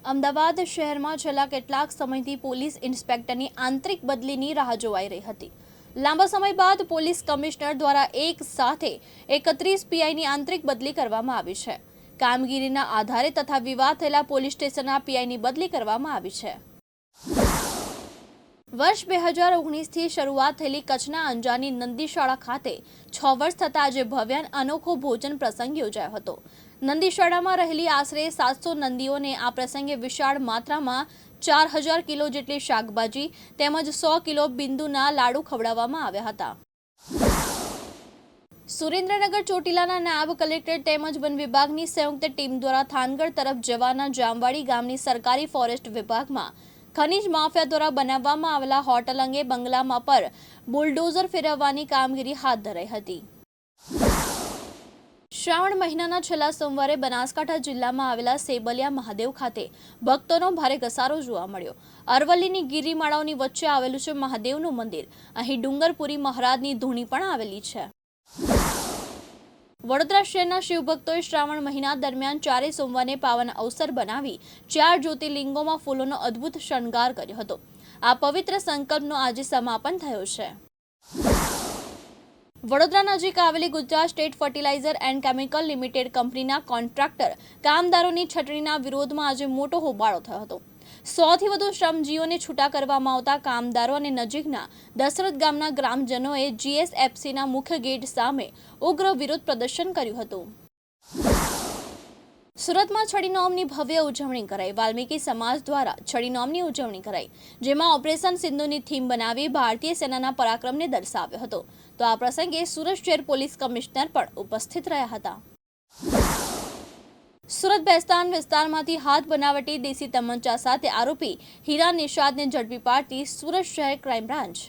અમદાવાદ શહેરમાં છેલ્લા કેટલાક સમયથી પોલીસ ઇન્સ્પેક્ટરની આંતરિક બદલીની રાહ જોવાઈ રહી હતી। લાંબા સમય બાદ પોલીસ કમિશનર દ્વારા એક સાથે 31 પીઆઈની આંતરિક બદલી કરવામાં આવી છે। કામગીરીના આધારે તથા વિવાદ થયેલા પોલીસ સ્ટેશનના પીઆઈની બદલી કરવામાં આવી છે। વર્ષ 2019થી શરૂઆત થયેલી કચ્છના અંજારની નંદીશાળા ખાતે 6 વર્ષ થતા આજે ભવ્ય અનોખો ભોજન પ્રસંગ યોજાયો હતો। નંદીશાળામાં રહેલી આશરે 700 નંદીઓને આ પ્રસંગે વિશાળ માત્રામાં 4000 કિલો જેટલી શાકભાજી તેમજ 100 કિલો બિંદુના લાડુ ખવડાવવામાં આવ્યા હતા। સુરેન્દ્રનગર ચોટીલાના નાયબ કલેક્ટર તેમજ વન વિભાગની સંયુક્ત ટીમ દ્વારા થાનગઢ તરફ જવાના જામવાડી ગામની સરકારી ફોરેસ્ટ વિભાગમાં ખનીજ માફિયા દ્વારા બનાવવામાં આવેલા હોટલ અંગે બંગલામાં પર બુલડોઝર ફેરવવાની કામગીરી હાથ ધરાઈ હતી। શ્રાવણ મહિનાના છેલ્લા સોમવારે બનાસકાંઠા જિલ્લામાં આવેલા સેબલિયા મહાદેવ ખાતે ભક્તોનો ભારે ઘસારો જોવા મળ્યો। અરવલ્લીની ગિરિમાળાઓની વચ્ચે આવેલું છે મહાદેવનું મંદિર। અહીં ડુંગરપુરી મહારાજની ધૂણી પણ આવેલી છે। વડોદરા શહેરના શિવભક્તોએ શ્રાવણ મહિના દરમિયાન ચારે સોમવારને પાવન અવસર બનાવી 4 જ્યોતિર્લિંગોમાં ફૂલોનો અદ્ભુત શણગાર કર્યો હતો। આ પવિત્ર સંકલ્પનો આજે સમાપન થયો છે। વડોદરા નજીક આવેલી Gujarat state fertilizer and chemical limited કંપનીના કોન્ટ્રાક્ટર કામદારોની છટણીના વિરોધમાં આજે મોટો હોબાળો થયો હતો। 100થી વધુ શ્રમજીવીઓને છૂટા કરવામાં આવતા કામદારો અને નજીકના દશરથ ગામના ગ્રામજનોએ જીએસએફસીના મુખ્ય ગેટ સામે ઉગ્ર વિરોધ પ્રદર્શન કર્યું હતું। સુરતમાં છડી નોમની ભવ્ય ઉજવણી કરાઈ। વાલ્મીકી સમાજ દ્વારા છડી નોમની ઉજવણી કરાઈ, જેમાં ઓપરેશન સિંધુની થીમ બનાવી ભારતીય સેનાના પરાક્રમને દર્શાવ્યો હતો। તો આ પ્રસંગે સુરત શહેર પોલીસ કમિશનર પણ ઉપસ્થિત રહ્યા હતા। સુરત બેસ્તાન વિસ્તારમાંથી હાથ બનાવટી દેશી તમંચા સાથે આરોપી હીરા નિષાદને ઝડપી પાડતી સુરત શહેર ક્રાઇમ બ્રાન્ચ।